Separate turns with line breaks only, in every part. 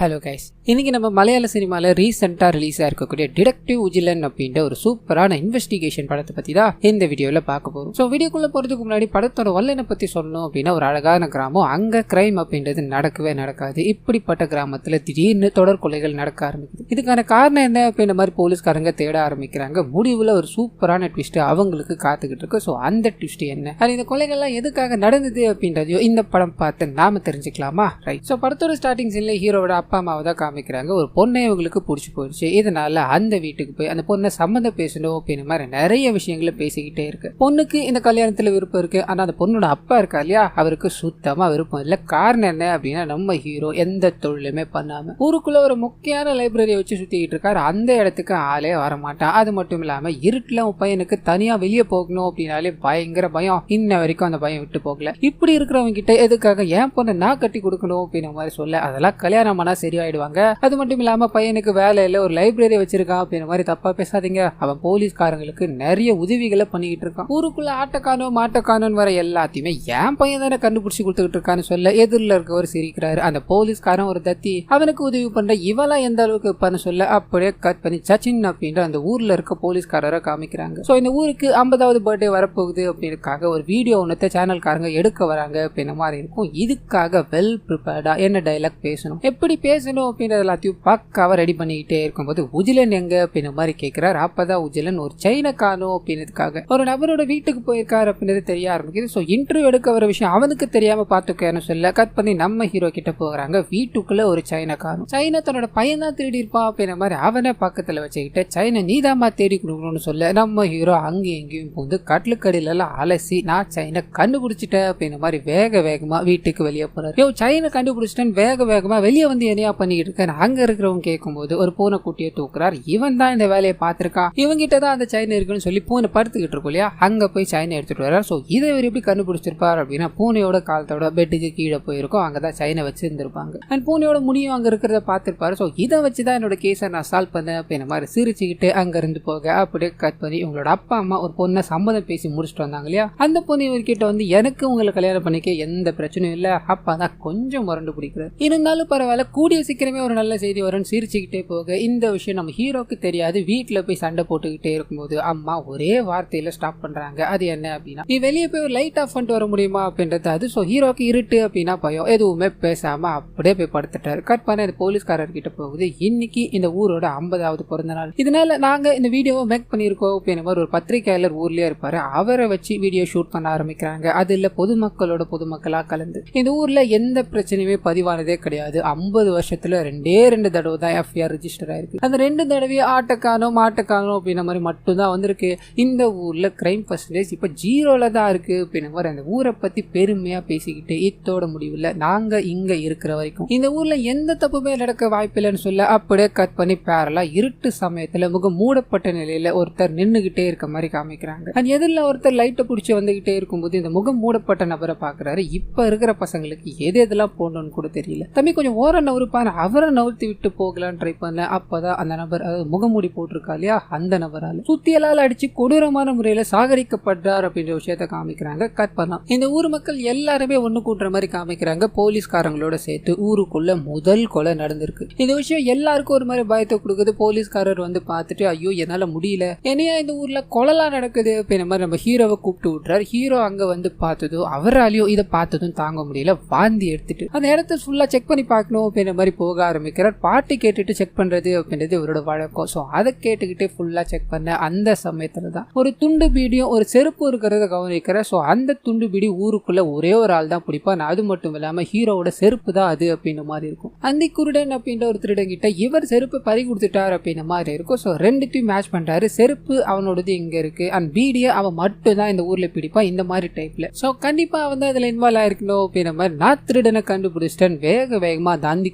Hello guys, இன்னைக்கு நம்ம மலையாள சினிமாவில் ரீசெண்டாக ரிலீஸ் ஆயிருக்கக்கூடிய டிடெக்டிவ் விஜிலன் அப்படின்ற ஒரு சூப்பரான இன்வெஸ்டிகேஷன் படத்தை பற்றி தான் இந்த வீடியோவில் பார்க்க போகிறோம். ஸோ வீடியோக்குள்ளே போகிறதுக்கு முன்னாடி படத்தோட வல்லனை பற்றி சொல்லணும் அப்படின்னா, ஒரு அழகான கிராமம், அங்கே கிரைம் அப்படின்றது நடக்கவே நடக்காது. இப்படிப்பட்ட கிராமத்தில் திடீர்னு தொடர் கொலைகள் நடக்க ஆரம்பிக்குது. இதுக்கான காரணம் என்ன அப்படின்ற மாதிரி போலீஸ்காரங்க தேட ஆரம்பிக்கிறாங்க. முடிவில் ஒரு சூப்பரான ட்விஸ்ட் அவங்களுக்கு காத்துக்கிட்டு இருக்கு. ஸோ அந்த ட்விஸ்ட் என்ன, அது இந்த கொலைகள்லாம் எதுக்காக நடந்தது அப்படின்றதையும் இந்த படம் பார்த்து நாம தெரிஞ்சுக்கலாமா? ரைட். ஸோ படத்தோட ஸ்டார்டிங் சீன்ல ஹீரோவோட அப்பா அம்மாவை தான் காமிக்கிறாங்க. ஒரு பொண்ணை இவங்களுக்கு பிடிச்சி போயிடுச்சு. இதனால அந்த வீட்டுக்கு போய் அந்த பொண்ணை சம்மந்தம் பேசணும் அப்படின்ற மாதிரி நிறைய விஷயங்களை பேசிக்கிட்டே இருக்கு. பொண்ணுக்கு இந்த கல்யாணத்துல விருப்பம் இருக்கு. ஆனா அந்த பொண்ணோட அப்பா இருக்கா இல்லையா, அவருக்கு சுத்தமா விருப்பம் இல்லை. காரணம் என்ன அப்படின்னா, நம்ம ஹீரோ எந்த தொழிலுமே பண்ணாம ஊருக்குள்ள ஒரு முக்கியமான லைப்ரரியை வச்சு சுத்திக்கிட்டு இருக்காரு. அந்த இடத்துக்கு ஆளே வரமாட்டான். அது மட்டும் இல்லாம இருட்டுல உன் பையனுக்கு தனியா வெளியே போகணும் அப்படின்னாலே பயங்கர பயம். இன்ன வரைக்கும் அந்த பயம் விட்டு போகல. இப்படி இருக்கிறவங்க கிட்ட எதுக்காக என் பொண்ணை நான் கட்டி கொடுக்கணும் அப்படின்ற மாதிரி சொல்ல, அதெல்லாம் கல்யாணம் பண்ணா சரியாயிடுவாங்க. அது மட்டும் இல்லாம பையனுக்கு வேலையில ஒரு லைப்ரரி வச்சிருக்கான் அப்படின்ற மாதிரி தப்பா பேசாதீங்க. அவன் போலீஸ்காரங்களுக்கு நிறைய உதவிகளை பண்ணிக்கிட்டு இருக்கான். ஊருக்குள்ள ஆட்டக்கானோ மாட்டக்கானோன்னு வர எல்லாத்தையுமே என் பையன் தானே கண்டுபிடிச்சு கொடுத்துக்கிட்டு இருக்கான்னு சொல்ல, எதிரில் இருக்கவர் சிரிக்கிறாரு. அந்த போலீஸ்காரன் ஒரு தத்தி, அவனுக்கு உதவி பண்ற இவெல்லாம் எந்த அளவுக்கு இருப்பான்னு சொல்ல, அப்படியே கட் பண்ணி சச்சின் அப்படின்ற அந்த ஊர்ல இருக்க போலீஸ்காரரை காமிக்கிறாங்க. சோ இந்த ஊருக்கு 50வது பர்த்டே வரப்போகுது அப்படின்றதுக்காக ஒரு வீடியோ ஒன்னத்தை சேனல்காரங்க எடுக்க வராங்க அப்படின்ற மாதிரி இருக்கும். இதுக்காக வெல் ப்ரிப்பேர்டா என்ன டைலாக் பேசணும், எப்படி பேசணும் அப்படின்றது எல்லாத்தையும் பக்காவா ரெடி பண்ணிக்கிட்டே இருக்கும்போது உஜிலன் எங்க அப்படின்ற மாதிரி கேட்கிறார். அப்பதான் உஜிலன் ஒரு செயினை காணும் அப்படின்றதுக்காக ஒரு நபரோட வீட்டுக்கு போயிருக்காரு அப்படின்றது தெரிய ஆரம்பிக்குது. ஸோ இன்டர்வியூ எடுக்க வர விஷயம் அவனுக்கு தெரியாம பார்த்துக்கன்னு சொல்ல, கட் பண்ணி நம்ம ஹீரோ கிட்ட போகிறாங்க. வீட்டுக்குள்ள ஒரு சைனை காணும். சைனை தன்னோட பையன் தான் தேடி இருப்பான் அப்படின்ற மாதிரி அவனை பக்கத்துல வச்சுக்கிட்டு, சைனை நீதாமா தேடி கொடுக்கணும்னு சொல்ல, நம்ம ஹீரோ அங்கேயும் எங்கேயும் போந்து கட்லுக்கடியில எல்லாம் அலசி, நான் சைனை கண்டுபிடிச்சிட்டேன் அப்படின்ற மாதிரி வேக வேகமா வீட்டுக்கு வெளியே போறாரு. சைனை கண்டுபிடிச்சிட்டேன் வேக வேகமா வெளியே வந்து என்னையா பண்ணிக்கிட்டு இருக்கேன். அங்க இருக்கிறவங்க கேட்கும்போது ஒரு பூனை குட்டியை தூக்குறார். இவன் தான் இந்த வேலையை பார்த்திருக்கான். இவங்கிட்ட தான் அந்த சைனை இருக்குன்னு சொல்லி பூனை படுத்துக்கிட்டு இருக்கும் இல்லையா, அங்க போய் சைனை எடுத்துட்டு வர்றார். ஸோ இதை இவர் எப்படி கண்டுபிடிச்சிருப்பார் அப்படின்னா, பூனையோட காலத்தோட பெட்டுக்கு கீழே போயிருக்கும். அங்கதான் சைனை வச்சு இருந்திருப்பாங்க. அண்ட் பூனையோட முடியும் அங்க இருக்கிறத பார்த்திருப்பாரு. ஸோ இதை வச்சுதான் என்னோட கேஸை நான் சால்வ் பண்ணேன் அப்படின்ற மாதிரி சிரிச்சுக்கிட்டு அங்க இருந்து போக, அப்படியே கட் பண்ணி உங்களோட அப்பா அம்மா ஒரு பொண்ணை சம்மதம் பேசி முடிச்சுட்டு வந்தாங்க இல்லையா, அந்த பொண்ணு இவர்கிட்ட வந்து எனக்கு உங்களை கல்யாணம் பண்ணிக்க எந்த பிரச்சனையும் இல்லை, அப்பா தான் கொஞ்சம் முரண்டு பிடிக்கிறார். இருந்தாலும் பரவாயில்ல, கூடிய சீக்கிரமே ஒரு நல்ல செய்தி வரும்னு சிரிச்சுக்கிட்டே போக, இந்த விஷயம் நம்ம ஹீரோக்கு தெரியாது. வீட்டுல போய் சண்டை போட்டுக்கிட்டே இருக்கும்போது அம்மா ஒரே வார்த்தையில ஸ்டாப் பண்றாங்க. அது என்ன அப்படின்னா, நீ வெளியே போய் ஒரு லைட் ஆஃப் பண்ணிட்டு வர முடியுமா அப்படின்றது. அது ஸோ ஹீரோக்கு இருட்டு அப்படின்னா பயம். எதுவுமே பேசாம அப்படியே போய் படுத்துட்டாரு. கட் பண்ண இந்த போலீஸ்காரர் கிட்ட போகுது. இன்னைக்கு இந்த ஊரோட 50வது பிறந்த நாள். இதனால நாங்க இந்த வீடியோவை மேக் பண்ணிருக்கோம் அப்படின்ற மாதிரி ஒரு பத்திரிகையாளர் ஊர்லயே இருப்பாரு. அவரை வச்சு வீடியோ ஷூட் பண்ண ஆரம்பிக்கிறாங்க. அது இல்ல பொதுமக்களோட பொதுமக்களா கலந்து. இந்த ஊர்ல எந்த பிரச்சனையுமே பதிவானதே கிடையாது. 50 வருஷத்துல ரெண்டு தடவை தான் எஃப்ஐஆர் ரெஜிஸ்டர் ஆயிருக்கு. அந்த 2 தடவையே ஆட்டக்கானோ மாட்டக்கானோ அப்படின்ற மாதிரி மட்டும்தான் வந்திருக்கு. இந்த ஊர்ல கிரைம் பர்சன்டேஜ் இப்ப 0ல தான் இருக்கு அப்படின்ற மாதிரி அந்த ஊரை பத்தி பெருமையா பேசிக்கிட்டு, இத்தோட முடிவில் நாங்க இங்க இருக்கிற வரைக்கும் இந்த ஊர்ல எந்த தப்புமே நடக்க வாய்ப்பில்லைன்னு சொல்ல, அப்படியே கட் பண்ணி பேரலா இருட்டு சமயத்துல முகம் மூடப்பட்ட நிலையில ஒருத்தர் நின்னுகிட்டே இருக்க மாதிரி காமிக்கிறாங்க. அது எதிரில் ஒருத்தர் லைட்டை பிடிச்சி வந்துகிட்டே இருக்கும்போது இந்த முகம் மூடப்பட்ட நபரை பாக்குறாரு. இப்ப இருக்கிற பசங்களுக்கு எதெல்லாம் போடணும்னு கூட தெரியல. தம்பி கொஞ்சம் ஓர நவருப்பான அவரை நவுத்தி விட்டு போகலான்னு ட்ரை பண்ண, அப்பதான் அந்த நபர் முகமூடி போட்டிருக்கா இல்லையா, அந்த நபரால சுத்தியலால் அடிச்சு கொடூரமான முறையில சாகரிக்கப்படுறார் அப்படின்ற விஷயத்த காமிக்கிறாங்க. கட் பண்ணலாம். இந்த ஊர் மக்கள் எல்லாருமே ஒண்ணு கூட்டுற மாதிரி காமிக்கிறாங்க. போலீஸ்காரங்களோட சேர்த்து ஊருக்குள்ள முதல் கொலை நடந்திருக்கு. இந்த விஷயம் எல்லாருக்கும் ஒரு மாதிரி பயத்தை கொடுக்குது. போலீஸ்காரர் வந்து பார்த்துட்டு, ஐயோ என்னால முடியல, என்னையா இந்த ஊர்ல கொலைலாம் நடக்குது அப்படின்ற மாதிரி நம்ம ஹீரோவை கூப்பிட்டு விட்டுறாரு. ஹீரோ அங்க வந்து பார்த்ததும் அவராலையும் இதை பார்த்ததும் தாங்க முடியல, வாந்தி எடுத்துட்டு அந்த இடத்த ஃபுல்லா செக் பண்ணி பார்க்கணும் அப்படின்ற மாதிரி போக ஆரம்பிக்கிறார். பாட்டு கேட்டுட்டு செக் பண்றது அப்படின்றது இவரோட வழக்கம். ஸோ அதை கேட்டுக்கிட்டே ஃபுல்லா செக் பண்ண அந்த சமயத்துல தான் ஒரு துண்டு பீடியும் ஒரு செருப்பு இருக்கிறத கவனிக்கிறேன். ஸோ அந்த துண்டு பீடி ஊருக்குள்ள ஒரே ஒரு ஆள் தான் பிடிப்பான். அது மட்டும் இல்லாம ஹீரோவோட செருப்பு தான் அது அப்படின்ற மாதிரி இருக்கும். அந்த குருடன் அப்படின்ற ஒரு திருடன் கிட்ட இவர் செருப்பு பறி கொடுத்துட்டார் அப்படின்ற மாதிரி இருக்கும். ஸோ ரெண்டுத்தையும் மேட்ச் பண்றாரு. செருப்பு அவனோடது இங்க இருக்கு, அண்ட் பீடியை அவன் மட்டும் தான் இந்த ஊர்ல பிடிப்பான் இந்த மாதிரி டைப்ல. ஸோ கண்டிப்பா அவன் தான் இதுல இன்வால்வ் ஆயிருக்கணும் அப்படின்ற மாதிரி நான் திருடனை கண்டுபிடிச்சிட்டேன். வேகமா தாந்தி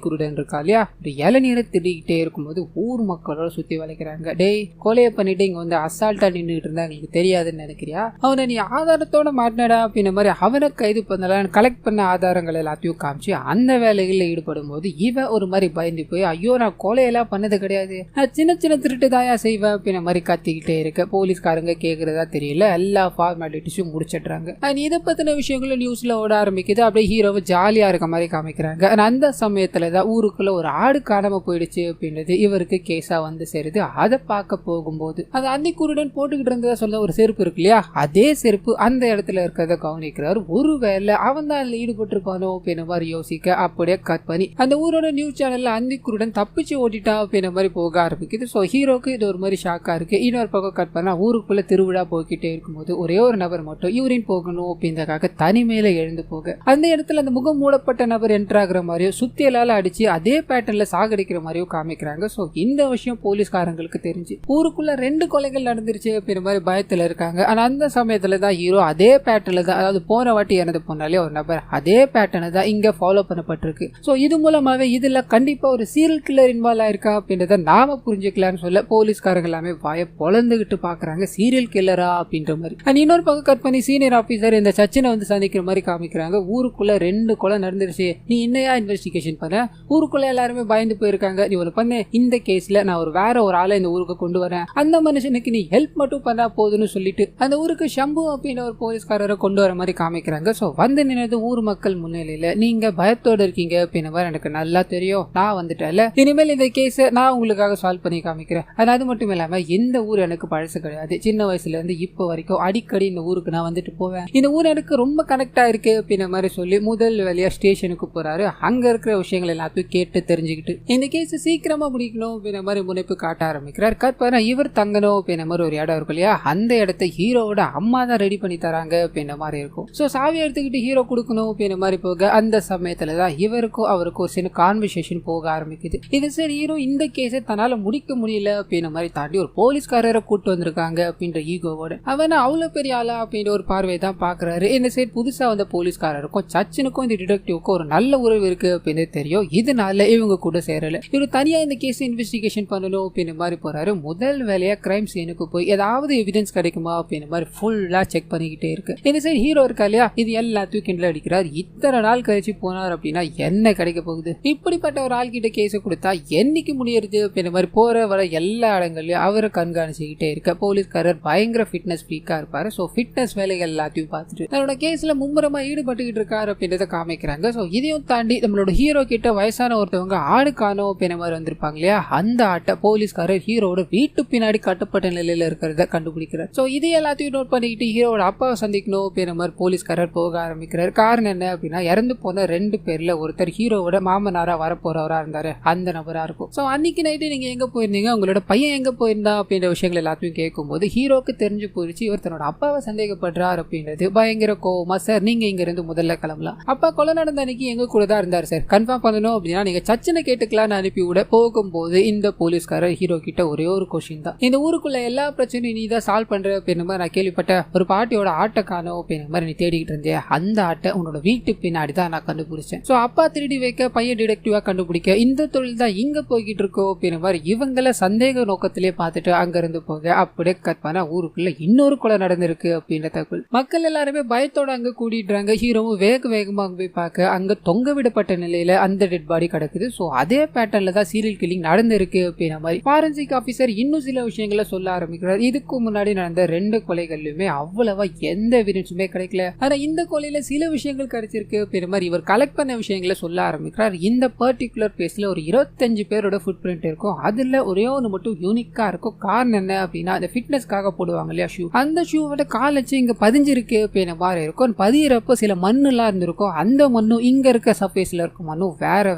குருடன் இருக்கா இல்லையா, ஒரு இளநீரை திருடிக்கிட்டே இருக்கும்போது ஊர் மக்களோட சுத்தி வளைக்கிறாங்க. டேய், கொலையை பண்ணிட்டு இங்க வந்து அசால்ட்டா நின்றுட்டு இருந்தா எங்களுக்கு தெரியாதுன்னு நினைக்கிறியா, அவனை நீ ஆதாரத்தோட மாட்டினடா அப்படின்ற மாதிரி அவனை கைது பண்ணலாம். கலெக்ட் பண்ண ஆதாரங்கள் எல்லாத்தையும் காமிச்சு அந்த வேலைகளில் ஈடுபடும் போது இவன் ஒரு மாதிரி பயந்து போய், ஐயோ நான் கொலையெல்லாம் பண்ணது கிடையாது, நான் சின்ன சின்ன திருட்டு தாயா செய்வேன் அப்படின்ற மாதிரி கத்திக்கிட்டே இருக்க. போலீஸ்காரங்க கேட்கறதா தெரியல, எல்லா ஃபார்மாலிட்டிஸும் முடிச்சிடுறாங்க. இதை பத்தின விஷயங்களும் நியூஸ்ல ஓட ஆரம்பிக்குது. அப்படியே ஹீரோவை ஜாலியா இருக்க மாதிரி காமிக்கிறாங்க. அந்த சமயத்துல தான் ஊருக்குள்ள ஒரு ஆடு காணாம போயிடுச்சு அப்படின்றது இவருக்கு கேஸா வந்து சேருது. அதை பார்க்க போகும்போது அது அந்திக்குருடன் போட்டுக்கிட்டு இருந்ததா சொல்ல ஒரு செருப்பு இருக்கு இல்லையா, அதே செருப்பு அந்த இடத்துல இருக்கிறத கவனிக்கிறாரு. ஒருவேளை அவன் தான் அதுல ஈடுபட்டிருப்பானோ அப்படின்ற மாதிரி யோசிக்க அப்படியே கட் பண்ணி அந்த ஊரோட நியூஸ் சேனல்ல அந்திக்குருடன் தப்பிச்சு ஓட்டிட்டா அப்படின்ற மாதிரி போக ஆரம்பிக்குது. ஸோ ஹீரோக்கு இது ஒரு மாதிரி ஷாக்கா இருக்கு. இன்னொரு பக்கம் கட் பண்ணா ஊருக்குள்ள திருவிழா போய்கிட்டே இருக்கும்போது ஒரே ஒரு நபர் மட்டும் யூரின் போகணும் அப்படின்றதுக்காக தனிமையில எழுந்து போக அந்த இடத்துல அந்த முகம் மூடப்பட்ட நபர் என்டர் ஆகுற மாதிரியோ சுத்தியலால அடிச்சு அதே பேட்டர்ன்ல சாகடிக்கிற மாதிரியோ காமிக்கிறாங்க. ஸோ இந்த விஷயம் போலீஸ்காரங்களுக்கு தெரிஞ்சு ஊருக்குள்ள 2 கொலைகள் நடந்துருச்சு அப்படின்ற மாதிரி பயத்துல இருக்காங்க. ஆனா அந்த சமயத்துல தான் ஹீரோ அதே பேட்டர்ன்ல தான், அதாவது போன வாட்டி இறந்து போனாலே ஒரு நபர் அதே பேட்டர்னை தான் இங்க ஃபாலோ பண்ணப்பட்டிருக்கு. ஸோ இது மூலமாவே இதுல கண்டிப்பா ஒரு சீரியல் கில்லர் இன்வால்வ் ஆயிருக்கா அப்படின்றத நாம புரிஞ்சுக்கலாம்னு சொல்ல போலீஸ்காரங்க எல்லாமே வாய பொழந்துகிட்டு பாக்குறாங்க, சீரியல் கில்லரா அப்படின்ற மாதிரி. அண்ட் இன்னொரு பக்கம் கட் பண்ணி சீனியர் ஆபீசர் இந்த சச்சினை வந்து சந்திக்கிற மாதிரி காமிக்கிறாங்க. ஊருக்குள்ள 2 கொலை நடந்துருச்சு, நீ என்னையா இன்வெஸ்டிகேஷன் பண்ண, ஊருக்குள்ள எல்லாருமே பயந்து போயிருக்காங்க, நீ ஒரு பண்ணு, இந்த கேஸ்ல நான் வேற ஒரு ஆளை இந்த ஊருக்கு கொண்டு வரேன், அந்த மனுஷனுக்கு நீ ஹெல்ப் மட்டும் பண்ணா போதுன்னு சொல்லிட்டு அந்த ஊருக்கு ஷம்பு அப்படின்ற ஒரு போலீஸ்காரரை கொண்டு வர மாதிரி காமிக்கிறாங்க. ஸோ வந்து நினைத்து ஊர் மக்கள் முன்னிலையில நீங்க பயத்தோட இருக்கீங்க அப்படின்ற மாதிரி எனக்கு நல்லா தெரியும், நான் வந்துட்டேன்ல, இனிமேல் இந்த கேஸை நான் உங்களுக்காக சால்வ் பண்ணி காமிக்கிறேன். அது மட்டும் இல்லாம இந்த ஊர் எனக்கு பழசு கிடையாது, சின்ன வயசுல இருந்து இப்போ வரைக்கும் அடிக்கடி இந்த ஊருக்கு நான் வந்துட்டு போவேன், இந்த ஊர் எனக்கு ரொம்ப கனெக்ட் ஆயிருக்கு அப்படின்ற மாதிரி சொல்லி முதல் வேலையா ஸ்டேஷனுக்கு போறாரு. அங்க இருக்கிற விஷயங்கள் எல்லாத்தையும் கேட்டு தெரிஞ்சுக்கிட்டு இந்த கேஸ் சீக்கிரமா முடிக்கணும் அப்படின்ற மாதிரி முனைப்பு காட்ட ஆரம்பிக்கிறார். கற்பனா இவர் தங்கணும் அப்படின்ற மாதிரி ஒரு இடம் இருக்கும் இல்லையா, அந்த இடத்தை ஹீரோவோட அம்மா தான் ரெடி பண்ணி தராங்க அப்படின்ற மாதிரி இருக்கும். ஸோ சாவி எடுத்துக்கிட்டு ஹீரோ கொடுக்கணும் அப்படின்ற மாதிரி போக அந்த சமயத்துல தான் இவருக்கும் அவருக்கும் ஒரு சின்ன கான்வர்சேஷன் போக ஆரம்பிக்குது. இது சரி, ஹீரோ இந்த கேஸை தன்னால முடிக்க முடியல அப்படின்ற மாதிரி தாண்டி ஒரு போலீஸ்காரரை கூட்டு வந்திருக்காங்க அப்படின்ற ஈகோவோட அவன் அவ்வளவு பெரிய ஆளா அப்படின்ற ஒரு பார்வை தான் பாக்குறாரு. இந்த சைடு புதுசா வந்த போலீஸ்காரருக்கும் சச்சினுக்கும் இந்த டிடெக்டிவ்க்கும் ஒரு நல்ல உறவு இருக்கு அப்படின்னு தெரியும். இதனால இவங்க கூட சேரல, இவர் தனியா இந்த கேஸ் இன்வெஸ்டிகேஷன் பண்ணணும் அப்படின்னு மாதிரி போறாரு. முதல் வேலையா கிரைம் சீனுக்கு போய் ஏதாவது எவிடன்ஸ் கிடைக்குமா அப்படின்னு மாதிரி ஃபுல்லா செக் பண்ணிக்கிட்டே இருக்கு. இந்த சைடு ஹீரோ இருக்கா இல்லையா, இது எல்லாத்தையும் கிண்டல் அடிக்கிறார். இத்தனை நாள் கழிச்சு போனார் அப்படின்னா என்ன கிடைக்க போகுது, இப்படிப்பட்ட ஒரு ஆள் கிட்ட கேஸ் கொடுத்தா என்னைக்கு முடியறது அப்படின்ற மாதிரி போற வர எல்லா இடங்கள்லயும் அவரை கண்காணிச்சுக்கிட்டே இருக்க போலீஸ்காரர் பயங்கர ஃபிட்னஸ் ஃப்ரீக்கா இருப்பாரு. ஸோ ஃபிட்னஸ் வேலைகள் எல்லாத்தையும் பார்த்துட்டு தன்னோட கேஸ்ல மும்முரமா ஈடுபட்டுக்கிட்டு இருக்காரு அப்படின்றத காமிக்கிறாங்க. ஸோ இதையும் தாண்டி நம்மளோட ஹீரோ கிட்ட வயசான ஒருத்தவங்க ஆடு காணோம் அப்படின்ற மாதிரி வந்திருப்பாங்க இல்லையா, அந்த ஆட்டை போலீஸ்காரர் ஹீரோட வீட்டு பின்னாடி கட்டப்பட்ட நிலையில இருக்கிறத கண்டுபிடிக்கிறார். ஸோ இது எல்லாத்தையும் நோட் பண்ணிக்கிட்டு ஹீரோட அப்பாவை சந்திக்கணும் அப்படின்ற மாதிரி போலீஸ்காரர் போக ஆரம்பிக்கிறார். காரணம் என்ன அப்படின்னா, இறந்து போன 2 பேர்ல ஒருத்தர் ஹீரோவோட மாமனாரா வரப்போறவரா இருந்தாரு, அந்த நபரா இருக்கும். ஸோ அன்னைக்கு நைட்டு நீங்க எங்க போயிருந்தீங்க, உங்களோட பையன் எங்க போயிருந்தா அப்படின்ற விஷயங்கள் எல்லாத்தையும் கேட்கும்போது ஹீரோக்கு தெரிஞ்சு போயிடுச்சு இவர் தன்னோட அப்பாவை சந்தேகப்படுறார் அப்படின்றது. பயங்கர கோவமா, சார் நீங்க இங்க இருந்து முதல்ல கிளம்பலாம், அப்பா கொலை நடந்த அன்னைக்கு எங்க கூட தான் இருந்தாரு சார், கன்ஃபார்ம் பண்ணணும் அப்படின்னா நீங்க சச்சினை கேட்டுக்கலாம்னு அனுப்பி விட போகும்போது இந்த போலீஸ்காரர் ஹீரோ கிட்ட ஒரே ஒரு கொஸ்டின் தான், இந்த ஊருக்குள்ள எல்லா பிரச்சனையும் நீ தான் சால்வ் பண்ற அப்படின்னு மாதிரி நான் கேள்விப்பட்ட ஒரு பாட்டியோட ஆட்டை காணோம் அப்படின்னு மாதிரி நீ தேடிக்கிட்டு இருந்தே, அந்த ஆட்டை உன்னோட வீட்டு பின்னாடி தான் நான் கண்டுபிடிச்சேன். ஸோ அப்பா திருடி வைக்க பையன் டிடெக்டிவா கண்டுபிடிக்க இந்த தொழில் தான் இங்க போய்கிட்டு இருக்கோம் அப்படின்னு மாதிரி இவங்கள சந்தேக நோக்கத்திலே பார்த்துட்டு அங்க இருந்து போக அப்படியே கற்பனா ஊருக்குள்ள இன்னொரு கொலை நடந்திருக்கு அப்படின்ற தகவல். மக்கள் எல்லாருமே பயத்தோட அங்க கூடிடுறாங்க. ஹீரோவும் வேகமா அங்க போய் பார்க்க அங்க தொங்க விடப்பட்ட நிலையில அந்த டெட் பாடி கிடக்குது. ஸோ அதே பேட்டர்ன்ல தான் சீரியல் கில்லிங் நடந்திருக்கு அப்படின்ற மாதிரி ஃபாரன்சிக் ஆபீசர் இன்னும் சில விஷயங்களை சொல்ல ஆரம்பிக்கிறார். இதுக்கு முன்னாடி நடந்த 2 கொலைகள்லயுமே அவ்வளவா எந்த எவிடன்ஸுமே கிடைக்கல, ஆனா இந்த கொலையில சில விஷயங்கள் கிடைச்சிருக்கு அப்படின்ற மாதிரி இவர் கலெக்ட் பண்ண விஷயங்களை சொல்ல ஆரம்பிக்கிறார். இந்த பர்டிகுலர் பிளேஸ்ல ஒரு 25 பேரோட ஃபுட் பிரிண்ட் இருக்கும், அதுல ஒரே ஒன்று மட்டும் யூனிக்கா இருக்கும். காரணம் என்ன அப்படின்னா, அந்த ஃபிட்னஸ்க்காக போடுவாங்க இல்லையா ஷூ, அந்த ஷூவோட கால் வச்சு இங்க பதிஞ்சிருக்கு அப்படின்ற மாதிரி இருக்கும். பதியிறப்போ சில மண்ணு எல்லாம் இருந்திருக்கும், அந்த மண்ணும் இங்க இருக்க சர்ஃபேஸ்ல இருக்கும் மண்ணும் வேற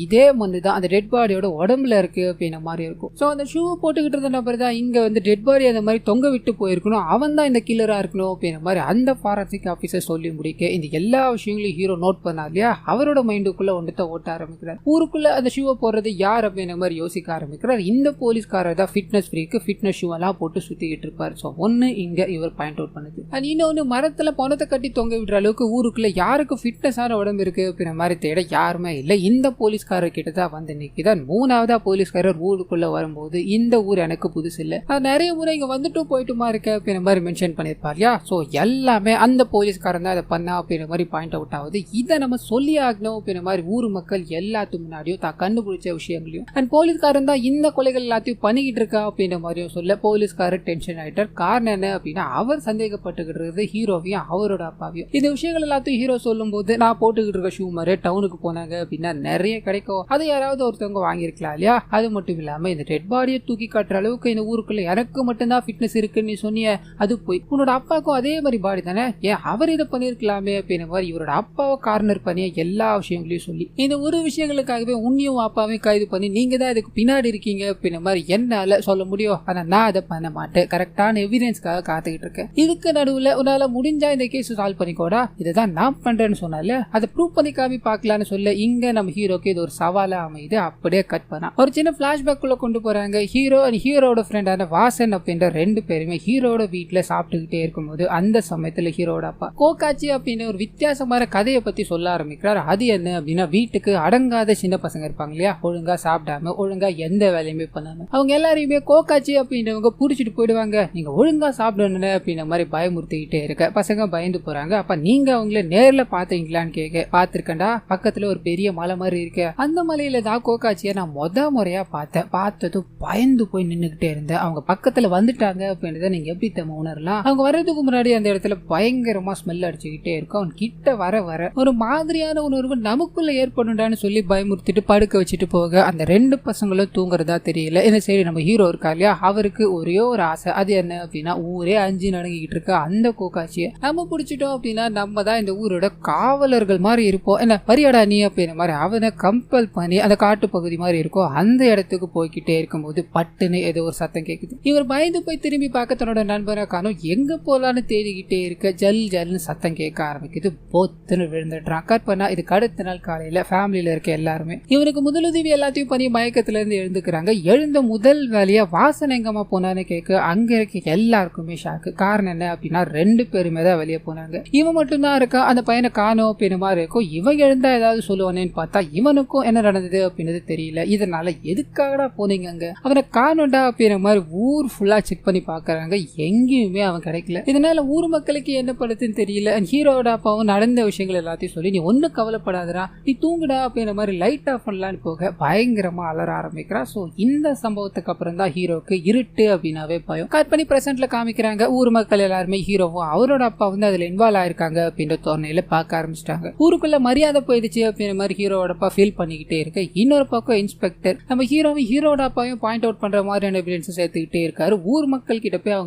இதே மண்ணு தான் அந்த டெட் பாடியோட உடம்புல இருக்கு அப்படின்ற மாதிரி இருக்கும். ஸோ அந்த ஷூ போட்டுக்கிட்டு இருந்த நபர் தான் இங்க வந்து டெட் பாடி அந்த மாதிரி தொங்க விட்டு போயிருக்கணும், அவன் தான் இந்த கில்லரா இருக்கணும் அப்படின்ற மாதிரி அந்த ஃபாரன்சிக் ஆபீசர் சொல்லி முடிக்க இந்த எல்லா விஷயங்களையும் ஹீரோ நோட் பண்ணா இல்லையா, அவரோட மைண்டுக்குள்ள ஒன்றத்தை ஓட்ட ஆரம்பிக்கிறார். ஊருக்குள்ள அந்த ஷூவை போடுறது யார் அப்படின்ற மாதிரி யோசிக்க ஆரம்பிக்கிறார். இந்த போலீஸ்காரர் தான் ஃபிட்னஸ் ஃப்ரீக்கு ஃபிட்னஸ் ஷூ எல்லாம் போட்டு சுத்திக்கிட்டு இருப்பார். ஸோ ஒன்னு இங்க இவர் பாயிண்ட் அவுட் பண்ணுது. அண்ட் இன்னொன்னு, மரத்துல பணத்தை கட்டி தொங்க விடுற அளவுக்கு ஊருக்குள்ள யாருக்கு ஃபிட்னஸான உடம்பு இருக்கு அப்படின்ற மாதிரி தேட யாருமே இல்லை. இந்த போலீஸ்காரர் கிட்ட தான் வந்து நிற்கிதான். 3ஆவதா போலீஸ்காரர் ஊருக்குள்ள வரும்போது இந்த ஊர் எனக்கு புதுசு இல்லை, நிறைய முறை இங்க வந்துட்டும் போயிட்டுமா இருக்க அப்படின்ற மாதிரி மென்ஷன் பண்ணிருப்பார் இல்லையா. ஸோ எல்லாமே அந்த போலீஸ்காரன் தான் அதை பண்ணா அப்படின்ற மாதிரி பாயிண்ட் அவுட் ஆகுது. இதை நம்ம சொல்லி ஆகணும் அப்படின்ற மாதிரி ஊர் மக்கள் எல்லாத்துக்கு முன்னாடியும் தான் கண்டுபிடிச்ச விஷயங்களையும் அண்ட் போலீஸ்காரன் தான் இந்த கொலைகள் எல்லாத்தையும் பண்ணிக்கிட்டு இருக்கா அப்படின்ற மாதிரியும் சொல்ல போலீஸ்காரர் டென்ஷன் ஆயிட்டார். காரணம் என்ன அப்படின்னா, அவர் சந்தேகப்பட்டுக்கிட்டு ஹீரோவையும் அவரோட அப்பாவையும். இந்த விஷயங்கள் எல்லாத்தையும் ஹீரோ சொல்லும் போது, நான் போட்டுக்கிட்டு இருக்க ஷூ மாதிரி டவுனுக்கு போனாங்க அப்படின்னா நிறைய கிடைக்கும், அது யாராவது ஒருத்தவங்க வாங்கியிருக்கலாம் இல்லையா? அது மட்டும் இல்லாம இந்த டெட் பாடியை தூக்கி காட்டுற அளவுக்கு இந்த ஊருக்குள்ள எனக்கு மட்டும்தான் ஃபிட்னஸ் இருக்குன்னு நீ சொன்னிய, அது போய் உன்னோட அப்பாவுக்கும் அதே மாதிரி பாடி தானே, ஏன் அவர் இதை பண்ணிருக்கலாமே அப்படின்ற மாதிரி இவரோட அப்பாவை கார்னர் பண்ணி எல்லா விஷயங்களையும் சொல்லி இந்த ஒரு விஷயங்களுக்காகவே உன்னையும் அப்பாவையும் கைது பண்ணி நீங்க தான் இதுக்கு பின்னாடி இருக்கீங்க அப்படின்ற மாதிரி என்னால சொல்ல முடியும். ஆனா நான் அதை பண்ண மாட்டேன், கரெக்டான எவிடன்ஸ்க்காக காத்துக்கிட்டு இருக்கேன். இதுக்கு நடுவுல உன்னால முடிஞ்சா இந்த கேஸ் சால்வ் பண்ணிக்கோடா, இதுதான் நான் பண்றேன்னு சொன்னால அதை ப்ரூவ் பண்ணி காமி பார்க்கலான்னு சொல்ல இங்க நம்ம ஹீரோக்கு இது ஒரு சவாலா அமைது. அப்படியே கட் பண்ணா ஒரு சின்ன பிளாஷ்பேக் குள்ள கொண்டு போறாங்க. ஹீரோ அண்ட் ஹீரோட ஃப்ரெண்டான வாசன் அப்படின்ற ரெண்டு பேருமே ஹீரோட வீட்டுல சாப்பிட்டுக்கிட்டே இருக்கும்போது அந்த சமயத்துல ஹீரோட அப்பா கோகாச்சி அப்படின்னு ஒரு வித்தியாசமான கதையை பத்தி சொல்ல ஆரம்பிக்கிறார். அது என்ன அப்படின்னா, வீட்டுக்கு அடங்காத சின்ன பசங்க இருப்பாங்க இல்லையா, ஒழுங்கா சாப்பிடாம ஒழுங்கா எந்த வேலையுமே பண்ணாம அவங்க எல்லாரையுமே கோகாச்சி அப்படின்றவங்க புடிச்சிட்டு போயிடுவாங்க. நீங்க ஒழுங்கா சாப்பிடணும் அப்படின்ற மாதிரி பயமுறுத்திக்கிட்டே இருக்க பசங்க பயந்து போறாங்க. அப்ப நீங்க அவங்கள நேர்ல பாத்தீங்களான்னு கேட்க, பாத்திருக்கேன்டா, பக்கத்துல ஒரு பெரிய மலை மாதிரி இருக்கு, அந்த மலையில தான் கோகாச்சியை நான் முறையா பார்த்தேன். பார்த்ததும் பயந்து போய் நின்னுகிட்டே இருந்தேன். அவங்க பக்கத்துல வந்துட்டாங்க அப்படின்றத நீங்க எப்படி தம்ம உணரலாம். அவங்க வர்றதுக்கு முன்னாடி அந்த இடத்துல பயங்கரமா ஸ்மெல் அடிச்சுக்கிட்டே இருக்கும். அவன் கிட்ட வர ஒரு மாதிரியான உணர்வு நமக்குள்ள ஏற்படும்டான்னு சொல்லி பயமுறுத்திட்டு படுக்க வச்சுட்டு போக அந்த ரெண்டு பசங்களும் தூங்குறதா தெரியல. இந்த சைடு நம்ம ஹீரோ இருக்கா இல்லையா, அவருக்கு ஒரே ஒரு ஆசை, அது என்ன அப்படின்னா ஊரே அஞ்சு நடங்கிட்டு இருக்க அந்த கோகாச்சியை நம்ம பிடிச்சிட்டோம் அப்படின்னா நம்ம தான் இந்த ஊரோட காவலர்கள் மாதிரி இருப்போம், என்ன பரியாடா நீ அப்படின்ற மாதிரி அவனை கம்பல் பண்ணி அந்த காட்டு பகுதி மாதிரி இருக்கும் அந்த இடத்துக்கு போய்கிட்டே இருக்கும்போது பட்டுன்னு ஏதோ ஒரு சத்தம் கேட்குது. இவர் பயந்து போய் திரும்பி பார்க்க தன்னோட நண்பரை காணும். எங்க போலான்னு தேடிக்கிட்டே இருக்க ஜல் ஜல்னு சத்தம் கேட்க ஆரம்பிக்குது. போத்துன்னு விழுந்துடுறான். கட் பண்ணா இதுக்கு அடுத்த நாள் காலையில ஃபேமிலியில இருக்க எல்லாருமே இவனுக்கு முதலுதவி எல்லாத்தையும் பண்ணி மயக்கத்துல இருந்து எழுந்துக்கிறாங்க. எழுந்த முதல் வேலையா வாசனை எங்கம்மா போனான்னு கேட்க அங்க இருக்க எல்லாருக்குமே ஷாக்கு. காரணம் என்ன அப்படின்னா, ரெண்டு பேருமே தான் வெளியே போனாங்க. இவன் மட்டும் தான் இருக்கா, அந்த பையனை காணோம் அப்படின்னு மாதிரி இருக்கும். இவன் எழுந்தா ஏதாவது சொல்லுவானேன்னு பார்த்தா இவனுக்கும் என்ன நடந்தது அப்படின்றது தெரியல. இதனால எதுக்காகடா போனீங்க அங்க, அவனை காணோண்டா அப்படின்ற மாதிரி ஊர் ஃபுல்லா செக் பண்ணி பாக்குறாங்க. எங்கேயுமே அவன் கிடைக்கல. இதனால ஊர் மக்களுக்கு என்ன படுத்துன்னு தெரியல. ஹீரோட அப்பாவும் நடந்த விஷயங்கள் எல்லாத்தையும் சொல்லி நீ ஒன்னும் கவலைப்படாதடா, நீ தூங்குடா அப்படின்ற மாதிரி லைட் ஆஃப் பண்ணலான்னு போக பயங்கரமா அலற ஆரம்பிக்கிறா. சோ இந்த சம்பவத்துக்கு அப்புறம் தான் ஹீரோக்கு இருட்டு அப்படின்னாவே பயம். கட் பண்ணி பிரசன்ட்ல காமிக்கிறாங்க. ஊர் மக்கள் எல்லாருமே ஹீரோவும் அவரோட அப்பா வந்து அதுல இன்வால்வ் ஆயிருக்காங்க அப்படின்ற தோரணையில பார்க்க ஆரம்பிச்சிட்டாங்க. ஊருக்குள்ள மரியாதை போயிடுச்சு அப்படின்ற மாதிரி ஹீரோட அப்பா ஃபீல் பண்ணிக்கிட்டே இருக்க, இன்னொரு பக்கம் இன்ஸ்பெக்டர் நம்ம ஹீரோட அப்பாவையும் பாயிண்ட் அவுட் பண்ற மாதிரியான எவிடன்ஸ் சேர்த்துக்கிட்டே இருக்காரு. ஊர் மக்கள் கிட்ட போய்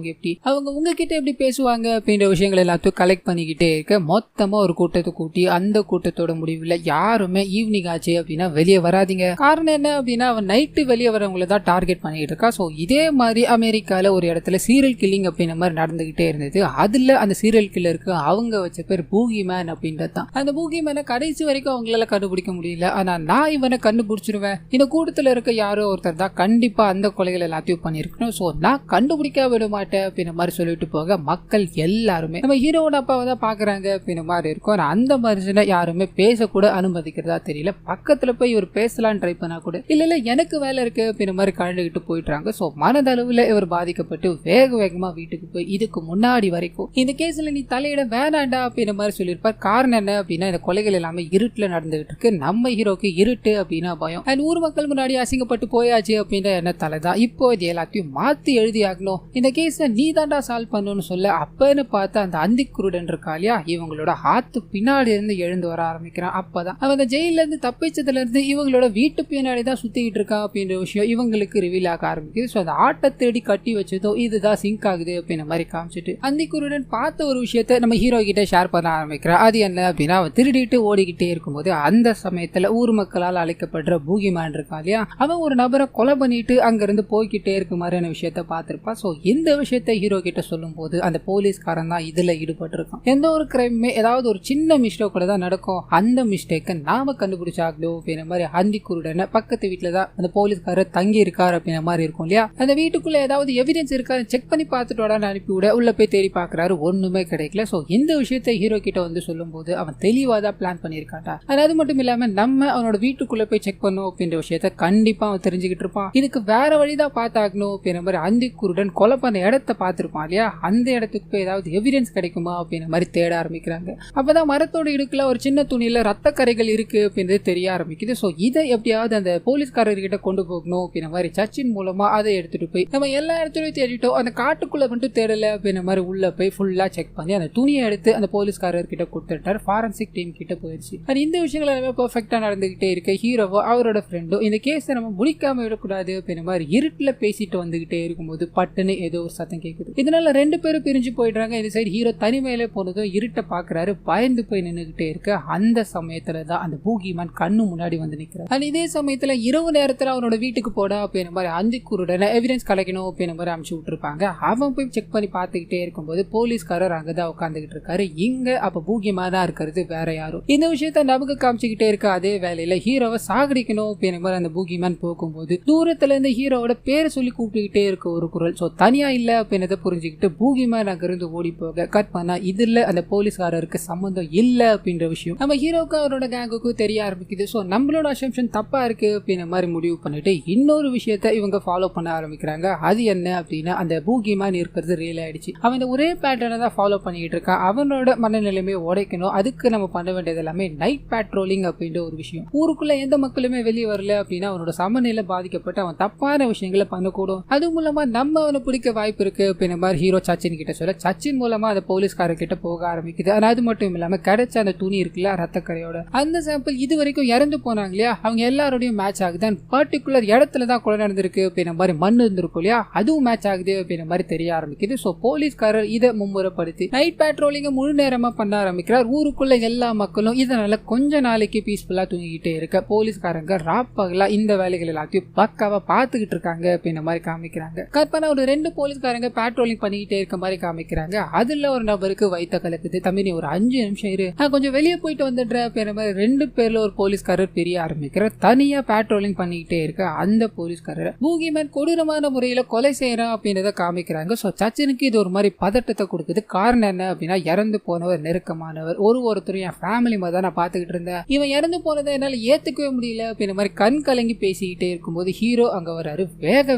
அவங்க உங்ககிட்ட எப்படி பேசுவாங்க அப்படின்ற விஷயங்கள் எல்லாத்தையும் கலெக்ட் பண்ணிக்கிட்டே இருக்க மொத்தமா ஒரு கூட்டத்தை கூட்டி அந்த கூட்டத்தோட முடிவுல யாருமே ஈவினிங் ஆச்சு அப்படின்னா வெளியே வராதிங்க. காரணம் என்ன அப்படின்னா, அவன் நைட்டு வெளியே வரவங்களை தான் டார்கெட் பண்ணிட்டு இருக்கா. ஸோ இதே மாதிரி அமெரிக்கால ஒரு இடத்துல சீரியல் கில்லிங் அப்படின்ற மாதிரி நடந்துகிட்டே இருந்தது. அதுல அந்த சீரியல் கில்லருக்கு அவங்க வச்ச பேர் பூகி மேன் அப்படின்றது தான். அந்த பூகி மேனை கடைசி வரைக்கும் அவங்களால கண்டுபிடிக்க முடியல. ஆனா நான் இவனை கண்டுபிடிச்சிருவேன், இந்த கூட்டத்துல இருக்க யாரோ ஒருத்தர் தான் கண்டிப்பா அந்த கொலைகள் எல்லாத்தையும் பண்ணிருக்கணும், சோ நான் கண்டுபிடிக்க விட மாட்டேன் அப்படின்ற மாதிரி சொல்லிட்டு போக மக்கள் எல்லாருமே நம்ம ஹீரோட அப்பாவை தான் பாக்குறாங்க அப்படின்ற மாதிரி இருக்கும். அந்த மனுஷனை யாருமே பேசக்கூட அனுமதிக்கிறதா தெரியல. பக்கத்துல போய் இவர் பேசலான்னு ட்ரை பண்ணா கூட இல்ல எனக்கு வேலை இருக்கு அப்படின்ற மாதிரி கலந்துகிட்டு போயிட்டாங்க. சோ மனதளவுல இவர் பாதிக்கப்பட்டு வேகமா வீட்டுக்கு போய் இதுக்கு முன்னாடி வரைக்கும் இந்த கேஸ்ல நீ தலையிட வேணாண்டா அப்படின்ற மாதிரி சொல்லியிருப்பார். காரணம் என்ன அப்படின்னா, இந்த கொலைகள் எல்லாமே இருட்டுல நடந்துகிட்டு இருக்கு. நம்ம ஹீரோக்கு இருட்டு அப்படின்னா பயம். அண்ட் ஊர் மக்கள் முன்னாடி அசிங்கப்பட்டு போயாச்சு அப்படின்ற எண்ணத்தால தான் இப்போ இது எல்லாத்தையும் மாத்தி எழுதி ஆகணும், இந்த கேஸ நீ தாண்டா சால்வ் பண்ணணும்னு சொல்ல அப்பன்னு பார்த்தா அந்த அந்திக்குருடன் இருக்கா இல்லையா, இவங்களோட ஹாத்து பின்னாடி இருந்து எழுந்து வர ஆரம்பிக்கிறான். அப்பதான் அவன் அந்த ஜெயில இருந்து தப்பிச்சதுல இருந்து இவங்களோட வீட்டு பின்னாடி தான் சுத்திக்கிட்டு இருக்கான் அப்படின்ற விஷயம் இவங்களுக்கு ரிவீல் ஆக ஆரம்பிக்குது. ஸோ அந்த ஆட்டை தேடி கட்டி வச்சதோ இதுதான் சிங்க் ஆகுது அப்படின்ற மாதிரி காமிச்சிட்டு அந்திக்குருடன் பார்த்த ஒரு விஷயத்த நம்ம ஹீரோ கிட்ட ஷேர் பண்ண ஆரம்பிக்கிறான். அது என்ன அப்படின்னா, அவன் திருடிட்டு ஓடிக்கிட்டே இருக்கும்போது அந்த சமயத்துல ஊர் மக்களால் அழைக்கப்படுற பூகிமேன் இருக்கான் இல்லையா, அவன் ஒரு நபரை கொலை பண்ணிட்டு அங்க இருந்து போய்கிட்டே இருக்க மாதிரியான விஷயத்த பார்த்திருப்பா. சோ இந்த விஷயத்த ஹீரோ கிட்ட சொல்லும் போது அந்த போலீஸ்காரன் தான் இதுல ஈடுபட்டு இருக்கான். எந்த ஒரு கிரைமே ஏதாவது ஒரு சின்ன மிஸ்டேக் கூட தான் நடக்கும், அந்த மிஸ்டேக்கை நாம கண்டுபிடிச்சாகணும் அப்படின்ற மாதிரி அந்திக்குருடனை பக்கத்து வீட்டுல தான் அந்த போலீஸ்காரர் தங்கி இருக்காரு அப்படின்ற மாதிரி இருக்கும் இல்லையா, அந்த வீட்டுக்குள்ள ஏதாவது எவிடன்ஸ் இருக்காரு செக் பண்ணி பார்த்துட்டு அனுப்பி விட உள்ள போய் தேடி பாக்குறாரு, ஒண்ணுமே கிடைக்கல. சோ இந்த விஷயத்த ஹீரோ கிட்ட வந்து சொல்லும் போது அவன் தெளிவா தான் பிளான் பண்ணிருக்கான்டா. அது மட்டும் இல்லாம நம்ம அவனோட வீட்டுக்குள்ள போய் செக் பண்ணும் அப்படின்ற விஷயத்த கண்டிப்பா அவன் தெரிஞ்சுக்கிட்டு இருப்பான். இதுக்கு வேற வழிதான் பார்த்தாகணும் அப்படின்ற மாதிரி அந்திக்குருடன் கொலை பண்ண இடத்த பார்த்திருப்பான் இல்லையா, அந்த இடத்துக்கு போய் ஏதாவது எவிடன்ஸ் கிடைக்குமா அப்படின்ற மாதிரி தேட ஆரம்பிக்கிறாங்க. அப்பதான் மரத்தோட இடுக்குல ஒரு சின்ன துணியில ரத்த கரைகள் இருக்கு அப்படின்றது தெரிய ஆரம்பிக்குது. சோ இதை எப்படியாவது அந்த போலீஸ்காரர்கிட்ட கொண்டு போகணும் அப்படின்ற மாதிரி சச்சின் மூலமா அதை எடுத்துட்டு போய் நம்ம எல்லா இடத்துலயும் தேடிட்டோம், அந்த காட்டுக்குள்ள மட்டும் தேடல அப்படின்ற மாதிரி உள்ள போய் ஃபுல்லா செக் பண்ணி அந்த துணியை எடுத்து அந்த போலீஸ்காரர்கிட்ட கொடுத்துட்டாரு. ஃபாரன்சிக் டீம் கிட்ட போயிடுச்சு. இந்த விஷயங்கள் எல்லாமே பெர்ஃபெக்டா நடந்துகிட்டே இருக்க ஹீரோவோ அவரோட ஃப்ரெண்டும் இந்த கேஸை நம்ம முடிக்காம விடக்கூடாது அப்படின்ற மாதிரி இருட்டுல பேசிட்டு வந்துகிட்டே இருக்கும்போது பட்டுன்னு ஏதோ ஒரு சத்தம் கேட்குது. இதனால 2 பேரும் பிரிஞ்சு போயிடுறாங்க. இந்த சைடு ஹீரோ தனிமையில போனதும் இருட்டை பாக்குறாரு. பயந்து போய் நின்றுகிட்டே இருக்க அந்த சமயத்துல தான் அந்த பூகிமான் கண்ணு முன்னாடி வந்து நிக்கிறார். இதே சமயத்துல இரவு நேரத்துல அவனோட வீட்டுக்கு போடா அப்படின்ற மாதிரி அந்திக்குருடன எவிடன்ஸ் கலெக்டணும் அப்படின்ற மாதிரி அனுப்பிச்சு விட்டுருப்பாங்க. அவன் போய் செக் பண்ணி பார்த்துக்கிட்டே இருக்கும்போது போலீஸ்காரர் அங்கதான் உட்காந்துக்கிட்டு இருக்காரு. இங்க அப்ப பூகிமானா இருக்கிறது வேற யாரும். இந்த விஷயத்த நமக்கு காமிச்சுக்கிட்டே இருக்க அதே வேலையில ஹீரோவை சாகடிக்கணும் அப்படின்ற மாதிரி அந்த பூகிமான் போகும்போது தூரத்துல இருந்து ஹீரோவோட பேரை சொல்லி கூப்பிட்டுக்கிட்டே இருக்க ஒரு குரல். சோ தனியா இல்ல அப்படின்றத புரிஞ்சுக்கிட்டு பூகிமான் அங்கிருந்து ஓடி போக கட் பண்ணா இதுல அந்த போலீஸ்காரருக்கு சம்பந்தம் இல்ல அப்படின்ற விஷயம் நம்ம ஹீரோக்கு அவரோட கேங்குக்கு தெரிய ஆரம்பிக்குது. சோ நம்மளோட அசம்ஷன் தப்பா இருக்கு அப்படின்ற மாதிரி முடிவு பண்ணிட்டு இன்னொரு விஷயத்த இவங்க ஃபாலோ பண்ண ஆரம்பிக்கிறாங்க. அது என்ன அப்படின்னா அந்த பூகிமான் இருக்கிறது ரியல் ஆயிடுச்சு. அவன் இந்த ஒரே பேட்டர்னை தான் ஃபாலோ பண்ணிட்டு இருக்கான். அவனோட மனநிலைமையை உடைக்கணும். அதுக்கு நம்ம பண்ண வேண்டியது எல்லாமே நைட் பேட்ரோலிங் அப்படின்ற ஒரு விஷயம். ஊருக்குள்ள எந்த மக்களுமே வெளியே வரல அப்படின்னா அவனோட சமநிலை பாதிக்கப்பட்டு அவன் தப்பான விஷயங்களை பண்ணக்கூடும். அது மூலமா நம்ம அவனை பிடிக்க வாய்ப்பு இருக்கு அப்படின்ற மாதிரி ஹீரோ சச்சின் கிட்ட சொல்ல சச்சின் மூலமா அந்த போலீஸ்காரர் கிட்ட போக ஆரம்பிக்குது. ஆனா அது மட்டும் இல்லாம கிடைச்ச அந்த துணி இருக்குல்ல ரத்தக்கரையோட அந்த சாம்பிள் இது வரைக்கும் இறந்து போனாங்க இல்லையா அவங்க எல்லாரோடையும் மேட்ச் ஆகுது. பர்டிகுலர் இடத்துல தான் கொலை நடந்திருக்கு அப்படின்ற மாதிரி மண் இருந்திருக்கும் இல்லையா அதுவும் மேட்ச் ஆகுது அப்படின்ற மாதிரி தெரிய ஆரம்பிக்குது. சோ போலீஸ்காரர் இதை மும்முரப்படுத்தி நைட் பேட்ரோலிங்க முழு நேரமா பண்ண ஆரம்பிக்கிறார். ஊருக்குள்ள எல்லா மக்களும் இதனால கொஞ்ச நாளைக்கு பீஸ்ஃபுல்லா தூங்கிக்கிட்டே இருக்க போலீஸ்காரங்க ராப்பகலா இந்த வேலைகள் எல்லாத்தையும் பக்காவா பாத்துக்கிட்டு இருக்காங்க அப்படின்ற மாதிரி காமிக்கிறாங்க. கற்பனா ஒரு 2 போலீஸ்காரங்க பேட்ரோலிங் பண்ணிக்கிட்டே இருக்க மாதிரி காமிக்கிறாங்க. அதுல ஒரு நபருக்கு வயித்த கலக்குது. தம்பி நீ ஒரு 5 நிமிஷம் இரு நான் கொஞ்சம் வெளியே போயிட்டு வந்துடுறேன் அப்படின்ற மாதிரி 2 பேர்ல ஒரு போலீஸ்காரர் பெரிய ஆரம்பிக்கிறார். தனியா பேட்ரோலிங் பண்ணிக்கிட்டே இருக்க அந்த போலீஸ்காரர் பூகிமேன் கொடூரமான முறையில கொலை செய்யறான் அப்படின்றத காமிக்கிறாங்க. சோ சச்சினுக்கு இது ஒரு மாதிரி பதட்டத்தை கொடுக்குது. காரணம் என்ன அப்படின்னா இறந்து போனவர் நெருக்கமானவர் ஒருத்தரும் என் ஃபேமிலி மாதிரி தான் நான் பாத்துக்கிட்டு இருந்தேன். இவன் இறந்து போனதை என்னால ஏத்துக்கவே முடியல அப்படின்ற மாதிரி கண் கலங்கி பேசிக்கிட்டே இருக்கும்போது ஹீரோ அங்க வராரு.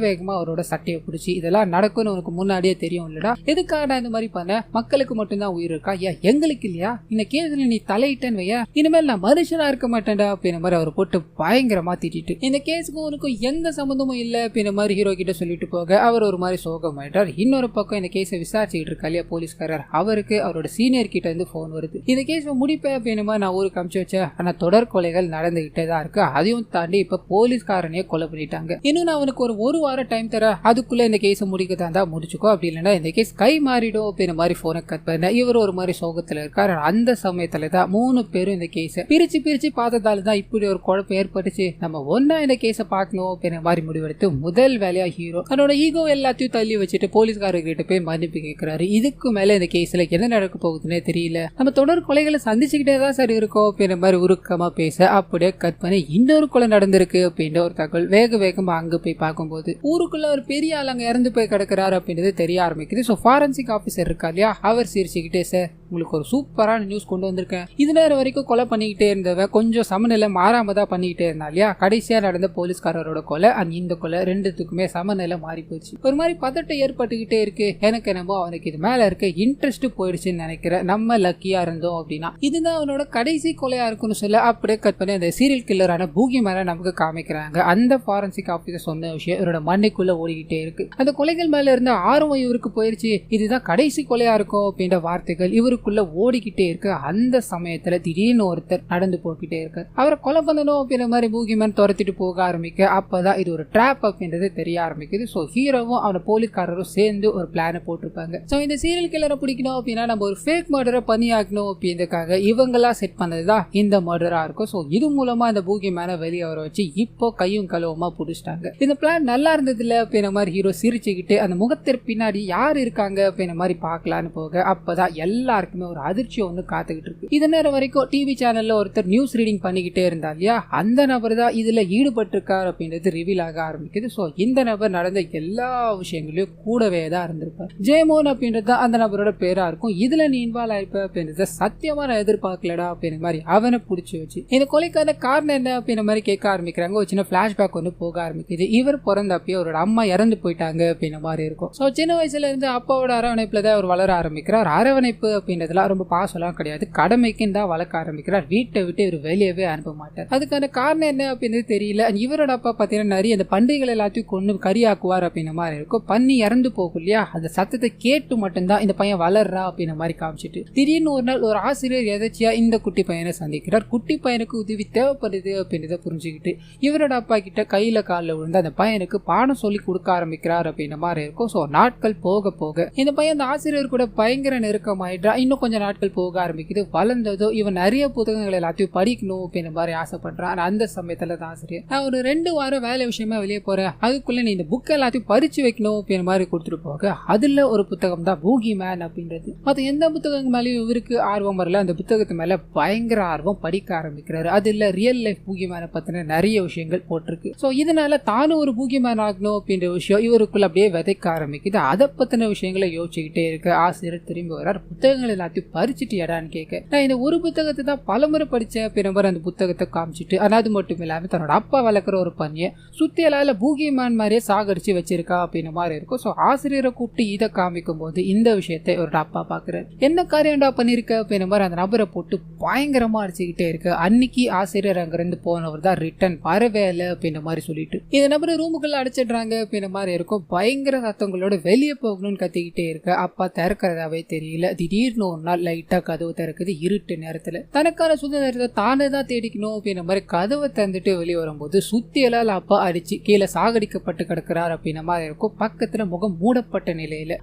வேகமா அவரோட சட்டையை பிடிச்சி இதெல்லாம் நடக்கும்னு உனக்கு முன்னாடியே தெரியும் இல்லடா எதுக்காக நான் இந்த மாதிரி பண்ண மக்களுக்கு மட்டும்தான் உயிர் இருக்கா ஏன் எங்களுக்கு இல்லையா இந்த கேஸ்ல நீ தலையிட்டேன்னு வையா இனிமேல் நான் மனுஷனா இருக்க மாட்டேன்டா அப்படின்ற மாதிரி அவர் போட்டு பயங்கரமா திட்டிட்டு இந்த கேஸுக்கும் உனக்கும் எந்த சம்பந்தமும் இல்ல அப்படின்ற மாதிரி ஹீரோ கிட்ட சொல்லிட்டு போக அவர் ஒரு மாதிரி சோகமாயிட்டார். இன்னொரு பக்கம் இந்த கேஸை விசாரிச்சுட்டு இருக்கா இல்லையா போலீஸ்காரர் அவருக்கு அவரோட சீனியர் கிட்ட இருந்து போன் வருது. இந்த கேஸ் முடிப்பேன் அப்படின்னு நான் ஊருக்கு அனுப்பிச்சு வச்சேன். ஆனா தொடர் கொலைகள் நடந்துகிட்டே தான் இருக்கு. அதையும் தாண்டி இப்ப போலீஸ்காரனையே கொலை பண்ணிட்டாங்க. இன்னும் நான் அவனுக்கு ஒரு வாரம் டைம் தர அதுக்குள்ள இந்த கேஸ் முடிக்க தான் முடிச்சுக்கோ அப்படி இல்லைன்னா இந்த கேஸ் கை மாறிடும் அப்படின்ற மாதிரி போனை கட் பண்ண இவர் ஒரு மாதிரி சோகத்துல இருக்காரு. அந்த சமயத்துல தான் 3 பேரும் இந்த கேஸை பிரிச்சு பார்த்ததால தான் இப்படி ஒரு குழப்பம் ஏற்பட்டுச்சு. நம்ம ஒன்னா இந்த கேஸை பார்க்கணும் அப்படின்ற மாதிரி முடிவெடுத்து முதல் வேலையா ஹீரோ தன்னோட ஈகோ எல்லாத்தையும் தள்ளி வச்சுட்டு போலீஸ்காரர்கிட்ட போய் மன்னிப்பு கேட்கிறாரு. இதுக்கு மேல இந்த கேஸ்ல என்ன நடக்க போகுதுன்னே தெரியல. நம்ம தொடர் கொலைகளை சந்திச்சுக்கிட்டே தான் சரி இருக்கோம் அப்படின்ற மாதிரி உருக்கமா பேச அப்படியே கட் பண்ணி இன்னொரு கொலை நடந்திருக்கு அப்படின்ற ஒரு தகவல் வேகமா அங்க போய் பார்க்கும்போது ஊருக்குள்ள ஒரு பெரிய ஆள் அங்க இறந்து போய் கிடக்கிறாரு அப்படின்றது தெரிய ஆரம்பிக்குது. ஸோ ஃபாரன்சிக் ஆஃபீஸர் இருக்கா இல்லையா அவர் சிரிச்சுக்கிட்டே சார் உங்களுக்கு ஒரு சூப்பரான நியூஸ் கொண்டு வந்திருக்கேன். இது நேரம் வரைக்கும் கொலை பண்ணிக்கிட்டே இருந்தவன் கொஞ்சம் சமநிலை மாறாம தான் பண்ணிக்கிட்டே இருந்தா இல்லையா கடைசியா நடந்த போலீஸ்காரரோட கொலை அண்ட் இந்த கொலை ரெண்டுத்துக்குமே சமநிலை மாறி போச்சு. ஒரு மாதிரி பதட்டம் ஏற்பட்டுக்கிட்டே இருக்கு. எனக்கு என்னமோ அவனுக்கு இது மேல இருக்க இன்ட்ரெஸ்ட் போயிடுச்சுன்னு நினைக்கிறேன். நம்ம லக்கியா இருந்தோம் அப்படின்னா இதுதான் அவனோட கடைசி கொலையா இருக்குன்னு சொல்ல அப்படியே கட் பண்ணி அந்த சீரியல் கில்லரான பூகிமேனை நமக்கு காமிக்கிறாங்க. அந்த ஃபாரன்சிக் ஆஃபீஸர் சொன்ன விஷயம் இவரோட மண்டைக்குள்ள ஓடிக்கிட்டே இருக்கு. அந்த கொலைகள் மேல இருந்த ஆர்வம் இவருக்கு போயிருச்சு. இதுதான் கடைசி கொலையா இருக்கும் அப்படின்ற வார்த்தைகள் இவருக்குள்ள ஓடிக்கிட்டே இருக்கு. அந்த சமயத்துல திடீர்னு ஒருத்தர் நடந்து போய்கிட்டே இருக்கு. அவரை கொலை பண்ணணும் அப்படின்ற மாதிரி பூகிமேன் துரத்திட்டு போக ஆரம்பிக்க அப்பதான் இது ஒரு ட்ராப் அப்படின்றது தெரிய ஆரம்பிக்குது. சோ ஹீரோவும் அவன போலீஸ்காரரும் சேர்ந்து ஒரு பிளான போட்டிருப்பாங்க. சோ இந்த சீரியல் கில்லரை பிடிக்கணும் அப்படின்னா நம்ம ஒரு ஃபேக் மர்டரை பண்ணியாக்கணும் அப்படின்றதுக்காக இவங்களா செட் பண்ணதுதான் இந்த மர்டரா இருக்கும். சோ இது மூலமா அந்த பூகிமேனை வெளியே வர வச்சு இப்போ கையும் கழுவமா புடிச்சிட்டாங்க. இந்த பிளான் நல்லா இருந்தது இல்ல அப்படின்ற மாதிரி ஹீரோ சிரிச்சுக்கிட்டு அந்த முகத்திற்கு பின்னாடி யார் இருக்காங்க அப்படின்ற மாதிரி பாக்கலான்னு போக அப்பதான் எல்லாருக்குமே ஒரு அதிர்ச்சி ஒண்ணு காத்துக்கிட்டு இருக்கு. இது நேரம் வரைக்கும் டிவி சேனல்ல ஒருத்தர் நியூஸ் ரீடிங் பண்ணிக்கிட்டே இருந்தா இல்லையா அந்த நபர் தான் இதுல ஈடுபட்டு இருக்காரு அப்படின்றது ரிவீல் ஆக ஆரம்பிக்குது. சோ இந்த நபர் நடந்த எல்லா விஷயங்களையும் கூடவே தான் இருந்திருப்பார். ஜேமோன் அப்படின்றது அந்த நபரோட பேரா இருக்கும். இதுல நீ இன்வால்வ் ஆயிருப்ப அப்படின்றத சத்தியமா நான் எதிர்பார்க்கலடா அப்படின்ற மாதிரி அவனை பிடிச்சி வச்சு இந்த கொலைக்கான காரணம் என்ன அப்படின்ற மாதிரி கேட்க ஆரம்பிக்கிறாங்க. ஒரு சின்ன பிளாஷ்பேக் ஒன்று போக ஆரம்பிக்குது. இவர் பிறந்தப்பயே அவரோட அம்மா இறந்து போயிட்டாங்க அப்படின்ற மாதிரி இருக்கும். சோ சின்ன வயசுல இருந்து அப்பாவோட அரவணைப்புல தான் அவர் வளர ஆரம்பிக்கிறார். அரவணைப்பு அப்படின்ற அப்படின்றதுலாம் ரொம்ப பாசம்லாம் கிடையாது, கடமைக்குன்னு தான் வளர்க்க ஆரம்பிக்கிறார். வீட்டை விட்டு இவர் வெளியவே அனுப்ப மாட்டார். அதுக்கான காரணம் என்ன அப்படின்னு தெரியல. இவரோட அப்பா பார்த்தீங்கன்னா நிறைய அந்த பண்டிகைகள் எல்லாத்தையும் கொண்டு கறியாக்குவார் அப்படின்ற மாதிரி இருக்கும். பண்ணி இறந்து போகும் இல்லையா, அந்த சத்தத்தை கேட்டு மட்டும்தான் இந்த பையன் வளர்றா அப்படின்ற மாதிரி காமிச்சிட்டு திடீர்னு ஒரு நாள் ஒரு ஆசிரியர் எதாச்சியா இந்த குட்டி பையனை சந்திக்கிறார். குட்டி பையனுக்கு உதவி தேவைப்படுது அப்படின்றத புரிஞ்சுக்கிட்டு இவரோட அப்பா கிட்ட கையில காலில் விழுந்து அந்த பையனுக்கு பாடம் சொல்லி கொடுக்க ஆரம்பிக்கிறார் அப்படின்ற மாதிரி இருக்கும். ஸோ நாட்கள் போக போக இந்த பையன் அந்த ஆசிரியர் கூட பயங்கர நெருக்கமாயிட்டா. இன்னும் கொஞ்சம் நாட்கள் போக ஆரம்பிக்குது. வளர்ந்ததோ இவன் நிறைய புத்தகங்கள் எல்லாத்தையும் படிக்கணும் அப்படின்ற மாதிரி ஆசைப்படுறான். அந்த சமயத்துல தான் ஆசிரியர், நான் ஒரு 2 வாரம் வேலை விஷயமா வெளியே போறேன், அதுக்குள்ள நீ இந்த புக் எல்லாத்தையும் பறிச்சு வைக்கணும் அப்படின்ற மாதிரி கொடுத்துட்டு போக அதுல ஒரு புத்தகம் தான் பூகி மேன் அப்படின்றது. மற்ற எந்த புத்தகம் மேலேயும் இவருக்கு ஆர்வம் வரல. அந்த புத்தகத்து மேல பயங்கர ஆர்வம், படிக்க ஆரம்பிக்கிறாரு. அது இல்ல ரியல் லைஃப் பூகி மேனை பத்தின நிறைய விஷயங்கள் போட்டிருக்கு. ஸோ இதனால தானும் ஒரு பூகி மேன் ஆகணும் அப்படின்ற விஷயம் இவருக்குள்ள அப்படியே விதைக்க ஆரம்பிக்குது. அதை பத்தின விஷயங்களை யோசிச்சுக்கிட்டே இருக்க ஆசிரியர் திரும்பி வர்றார். புத்தகங்கள் எல்லாத்தையும் பறிச்சுட்டு எடான்னு கேட்க, நான் இந்த ஒரு புத்தகத்தை தான் பலமுறை படிச்சேன் அப்படின்ற மாதிரி அந்த புத்தகத்தை காமிச்சிட்டு, அது மட்டும் இல்லாம தன்னோட அப்பா வளர்க்குற ஒரு பையன் சுத்தியலால பூகி மேன் மாதிரியே சாகடிச்சு வச்சிருக்கா அப்படின்ற மாதிரி இருக்கும். ஸோ ஆசிரியரை கூப்பிட்டு இதை காமிக்கும் போது இந்த விஷயத்தை ஒரு அப்பா பாக்குறாரு. என்ன காரியம்டா பண்ணிருக்க அப்படின்ற மாதிரி அந்த நபரை போட்டு பயங்கரமா அடிச்சுக்கிட்டே இருக்கு. அன்னைக்கு ஆசிரியர் அங்கிருந்து போனவர் தான் ரிட்டர்ன் பரவேல அப்படின்ற மாதிரி சொல்லிட்டு இந்த நபரை ரூமுக்குள்ள அடிச்சிடுறாங்க அப்படின்ற மாதிரி இருக்கும். பயங்கர சத்தங்களோட வெளியே போகணும்னு கத்திக்கிட்டே இருக்க அப்பா திறக்கிறதாவே தெரியல. திடீர்னு ஒரு நாள் லைட்டா கதவு திறக்குது. இருட்டு நேரத்துல தனக்கான சுதந்திரத்தை தானே தான் தேடிக்கணும் அப்படின்ற மாதிரி கதவை திறந்துட்டு வெளியே வரும்போது சுத்தியலால் அப்பா அடிச்சு கீழே சாகடிக்கப்பட்டு கிடக்கிறார் அப்படின்ற மாதிரி இருக்கும். பக்கத்துல முகம் மூடப்பட்ட நிலையில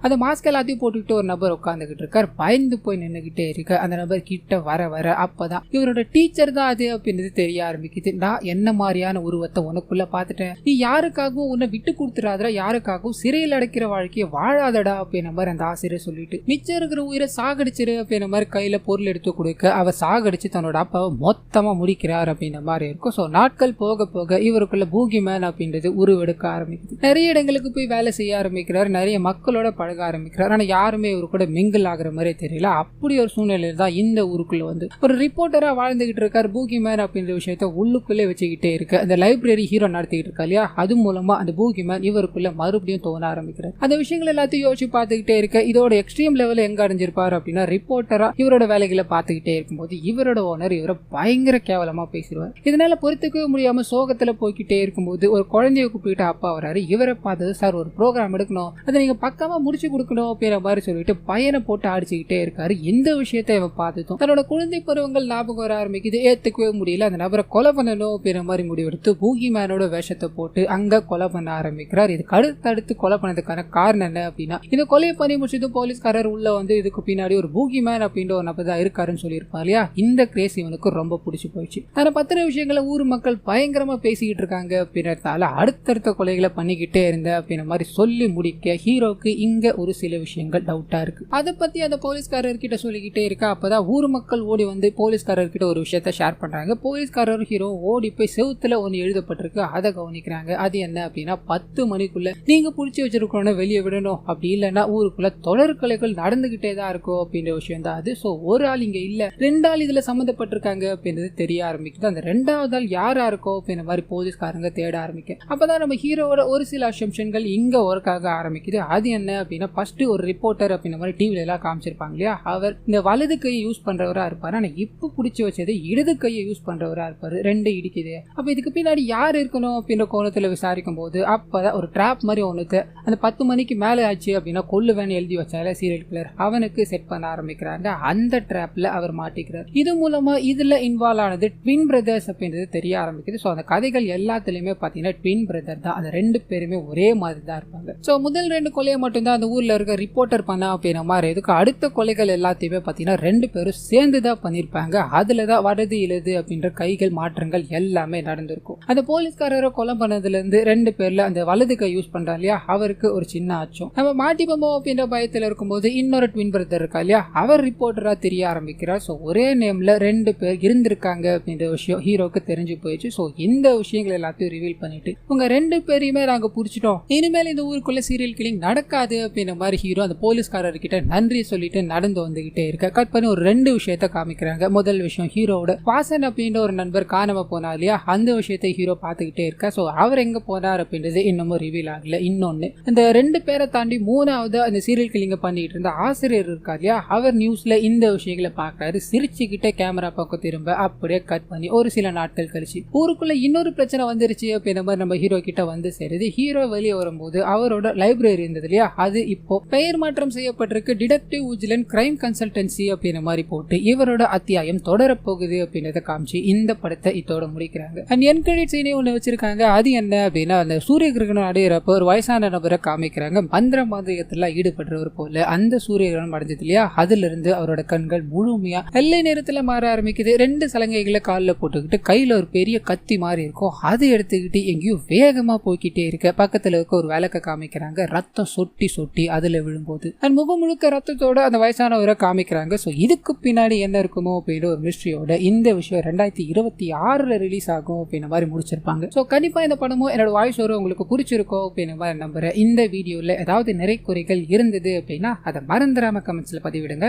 அந்த மாஸ்க் எல்லாத்தையும் போட்டுக்கிட்டு ஒரு நபர் உட்காந்துக்கிட்டு இருக்கார். பயந்து போய் நின்றுகிட்டே இருக்க அந்த நபர் கிட்ட வர வர அப்பதான் இவரோட டீச்சர் தான் அது அப்படின்றது தெரிய ஆரம்பிக்குது. நான் என்ன மாதிரியான உருவத்தை உனக்குள்ள பாத்துட்டேன், நீ யாருக்காகவும் உன்னை விட்டு கொடுத்துறாதா, யாருக்காகவும் சிறையில் அடைக்கிற வாழ்க்கையை வாழாதடா அப்படின்ற மாதிரி அந்த ஆசிரியர் சொல்லிட்டு மிச்சம் இருக்கிற உயிரை சாகடிச்சிரு அப்படின்ற மாதிரி கையில பொருள் எடுத்து கொடுக்க அவர் சாகடிச்சு தன்னோட அப்பாவை மொத்தமா முடிக்கிறார் அப்படின்ற மாதிரி இருக்கும். ஸோ நாட்கள் போக போக இவருக்குள்ள பூகி மேன் அப்படின்றது உருவெடுக்க ஆரம்பிக்குது. நிறைய இடங்களுக்கு போய் வேலை செய்ய ஆரம்பிக்கிறார், நிறைய மக்களோட பழக ஆரம்பிக்கிறார். ஆனா யாருமே இவரு கூட மிங்கிள் ஆகுற மாதிரி தெரியல. அப்படி ஒரு சூழ்நிலையில தான் இந்த ஊருக்குள்ள வந்து ஒரு ரிப்போர்ட்டரா வாழ்ந்துகிட்டு இருக்கார். பூகி மேன் அப்படின்ற விஷயத்த உள்ளுக்குள்ளே வச்சுக்கிட்டே இருக்கு. அந்த லைப்ரரி ஹீரோ நடத்திக்கிட்டு இருக்கா இல்லையா, அது மூலமா அந்த பூகி மேன் இவருக்குள்ள மறுபடியும் தோண ஆரம்பிக்கிறார். அந்த விஷயங்கள் எல்லாத்தையும் யோசிச்சு பார்த்துக்கிட்டே இருக்க இதோட எக்ஸ்ட்ரீம் லெவல் எங்க அடைஞ்சிருப்பாரு அப்படின்னா, ரிப்போர்ட்டரா இவரோட வேலைகளை பார்த்துக்கிட்டே இருக்கும்போது இவரோட ஓனர் இவரை பயங்கர கேவலமா பேசிடுவார். இதனால பொறுத்துக்கவே முடியாம சோகத்துல போய்கிட்டே இருக்கும்போது ஒரு குழந்தைய கூப்பிட்டு அப்பா வராரு. இவரை பார்த்தது, சார் ஒரு ப்ரோக்ராம் எடுக்கணும், அதை நீங்க பக்கமா முடிச்சு கொடுக்கணும் அப்படின்ற மாதிரி சொல்லிட்டு பையனை போட்டு அடிச்சுக்கிட்டே இருக்காரு. எந்த விஷயத்தை இவன் பார்த்ததும் தன்னோட குழந்தை பருவங்கள் ஞாபகம் வர ஆரம்பிக்குது. ஏத்துக்கவே முடியல. அந்த நபரை கொலை பண்ணணும் அப்படின்ற மாதிரி முடிவெடுத்து பூகி மேனோட வேஷத்தை போட்டு அங்க கொலை பண்ண ஆரம்பிக்கிறார். இதுக்கு அடுத்தடுத்து கொலை பண்ணதுக்கான காரணம் என்ன அப்படின்னா, இந்த கொலையை பண்ணி முடிச்சதும் போலீஸ்காரர் உள்ள வந்து இதுக்கு பின்னாடி ஒரு பூகி மேன் அப்படின்ற ஒரு நபர் தான் இருக்காருன்னு சொல்லியிருப்பார் இல்லையா. இந்த கிரேஸ் இவனுக்கு ரொம்ப பிடிச்சி போயிடுச்சு. தன்னை பத்தின விஷயங்களை ஊர் மக்கள் பயங்கரமா பேசிக்கிட்டு இருக்காங்க அப்படின்றதால அடுத்தடுத்த கொலைகளை பண்ணிக்கிட்டே இருந்த அப்படின்ற மாதிரி சொல்லி முடிக்க ஹீரோக்கு இங்க ஒரு சில விஷயங்கள் டவுட்டா இருக்கு. அதை பத்தி அந்த போலீஸ்காரர் கிட்ட சொல்லிக்கிட்டே இருக்க அப்பதான் ஊர் மக்கள் ஓடி வந்து போலீஸ்காரர் கிட்ட ஒரு விஷயத்த ஷேர் பண்றாங்க. போலீஸ்காரர் ஹீரோ ஓடி போய் செவுத்துல ஒன்னு எழுதப்பட்டிருக்கு, அதை கவனிக்கிறாங்க. அது என்ன அப்படின்னா, 10 மணிக்குள்ள நீங்க புடிச்சு வச்சிருக்கோன்னு வெளியே விடணும், அப்படி இல்லைன்னா ஊருக்குள்ள தொடர் கொலைகள் நடந்துகிட்டே தான் இருக்கும் அப்படின்ற விஷயம் தான் அது. சோ ஒரு ஆள் இங்க இல்ல, 2 ஆள் இதுல சம்மந்தப்பட்டிருக்காங்க அப்படின்றது தெரிய ஆரம்பிக்குது. அந்த 2வது ஆள் யாரா இருக்கோ அப்படின்ற மாதிரி போலீஸ்காரங்க தேட ஆரம்பிக்க அப்பதான் நம்ம ஹீரோவோட ஒரு சில அசம்ஷன்கள் இங்க ஒர்க் ஆக ஆரம்பிக்குது. அது என்ன அப்படின்னா, ஃபர்ஸ்ட் ஒரு ரிப்போர்ட்டர் அப்படின்ற மாதிரி டிவில எல்லாம் காமிச்சிருப்பாங்க இல்லையா, அவர் இந்த வலது கையை யூஸ் பண்றவரா இருப்பாரு. ஆனா இப்ப புடிச்சு வச்சது இடது கையை யூஸ் பண்றவரா இருப்பாரு. 2 இடிக்குது. அப்ப இதுக்கு பின்னாடி யார் இருக்கணும் அப்படின்ற கோணத்துல விசாரிக்கும் போது அப்பதான் ஒரு டிராப் மாதிரி ஒண்ணுத்த அந்த 10 மணிக்கு மேல ஆச்சு அப்படின்னா கொல்லுவேன்னு எழுதி வச்சால சீரியல் கில்லர், அவனுக்கு செட் பண்ண ஆரம்பிக்கிறாங்க. அந்த டிராப்ல அவர் மாட்டிக்கிறார். இது மூலமா இதுல இன்வால்வ் ஆனது ட்வின் பிரதர்ஸ் அப்படின்றது தெரிய ஆரம்பிக்குது. சோ அந்த கதைகள் எல்லாத்துலயுமே பாத்தீங்கன்னா ட்வின் பிரதர் தான். அந்த 2 பேருமே ஒரே மாதிரி தான் இருப்பாங்க. சோ முதல் 2 கொலையை மட்டும் தான் அந்த ஊர்ல இருக்க ரிப்போர்ட்டர் பண்ணா அப்படின்ற மாதிரி இதுக்கு அடுத்த கொலைகள் எல்லாத்தையுமே பாத்தீங்கன்னா 2 பேரும் சேர்ந்துதான் பண்ணிருப்பாங்க. அதுலதான் வடது இழுது அப்படின்ற கைகள் மாற்றங்கள் எல்லாமே நடந்திருக்கும். அந்த போலீஸ்காரரை கொலை பண்ணதுல இருந்து 2 பேர்ல அந்த வலது கை யூஸ் பண்றாங்க இல்லையா, அவருக்கு ஒரு சின்ன ஆச்சும். நம்ம மாட்டிப்போமோ அப்படின்ற பயத்துல இருக்கும்போது இன்னொரு ட்வின் பிரதர் இருக்கா இல்லையா, அவர் ரிப்போர்ட்டரா தெரிய ஆரம்பிக்கிறார். சோ ஒரே நேம்ல 2 பேர் இருந்திருக்காங்க அப்படின்ற விஷயம் ஹீரோக்கு தெரிஞ்சு போயிடுச்சு. சோ இந்த விஷயங்கள் எல்லாத்தையும் ரிவீல் பண்ணிட்டு உங்க 2 பேரையுமே நாங்க புடிச்சிட்டோம், இனிமேல் இந்த ஊருக்குள்ள சீரியல் கில்லிங் நடக்காது அப்படின்ற மாதிரி ஹீரோ அந்த போலீஸ்காரர் கிட்ட நன்றி சொல்லிட்டு நடந்து வந்துகிட்டே இருக்க கட் பண்ணி ஒரு 2 விஷயத்த காமிக்கிறாங்க. முதல் விஷயம், ஹீரோட வாசன் அப்படின்ற ஒரு நண்பர் காணாம போனா இல்லையா, அந்த விஷயத்தை ஹீரோ பாத்துக்கிட்டே இருக்க. சோ அவர் எங்க போனார் அப்படின்றது இன்னமும் ரிவீல் ஆகல. இன்னொன்னு, இந்த 2 பேரை தாண்டி 3வது அந்த சீரியல் கில்லிங்க பண்ணிட்டு இருந்த ஆசிரியர் இருக்கா இல்லையா, அவர் நியூஸ்ல இந்த விஷயங்களை பாக்குறாரு, சிரிச்சுக்கிட்டே கேமரா பக்கம் திரும்ப அப்படியே கட் பண்ணி ஒரு சில நாட்கள் கழிச்சு ஊருக்குள்ள இன்னொரு பிரச்சனை வந்துருச்சு அப்படின்ற மாதிரி நம்ம ஹீரோ கிட்ட வந்து சேருது. ஹீரோ வெளியே வரும்போது அவரோட லைப்ரரி இருந்தது இல்லையா, அது இப்போ பெயர் மாற்றம் செய்யப்பட்டிருக்கு, டிடெக்டிவ் விஜிலன்ஸ் கிரைம் கன்சல்டன்சி அப்படின்ற மாதிரி போட்டு இவரோட அத்தியாயம் தொடரப்போகுது அப்படின்றத காமிச்சு இந்த படத்தை இதோட முடிக்கிறாங்க. அண்ட் என் கிரெடிட் சீனே ஒண்ணு வச்சிருக்காங்க. அது என்ன அப்படின்னா, அந்த சூரிய கிரகணம் அடையிறப்ப ஒரு வயசான நபரை காமிக்கிறாங்க, மந்திர மாந்திரியத்துல ஈடுபடுறவர் போல. அந்த சூரிய கிரகணம் அடைஞ்சது இல்லையா, அதுல இருந்து அவரோட கண்கள் முழுமையா வெள்ளை நேரத்துல மாற ஆரம்பிக்குது. 2 சலங்கைகளை காலில் போட்டுக்கிட்டு கையில ஒரு பெரிய கத்தி மாதிரி இருக்கும், அதை எடுத்துக்கிட்டு எங்கேயும் வேகமா போய்கிட்டே இருக்க. பக்கத்துல இருக்க ஒரு விளக்க காமிக்கிறாங்க, ரத்தம் சொட்டி சொட்டி அதுல விழும்போது அண்ட் முகம் முழுக்க ரத்தத்தோட அந்த வயசானவரை காமிக்கிறாங்க. ஸோ இதுக்கு பின்னாடி என்ன இருக்குமோ அப்படின்ற ஒரு மிஸ்ட்ரியோட இந்த விஷயம் 2026 ரிலீஸ் ஆகும் அப்படின்ற மாதிரி முடிச்சிருப்பாங்க. ஸோ கண்டிப்பா இந்த படமும் என்னோட வாய்ஸ் ஓவர் உங்களுக்கு பிடிச்சிருக்கோம் அப்படின்ற மாதிரி நம்புறேன். இந்த வீடியோல ஏதாவது நிறை குறைகள் இருந்தது அப்படின்னா அதை மறந்துடாம கமெண்ட்ஸ்ல பதிவிடுங்க.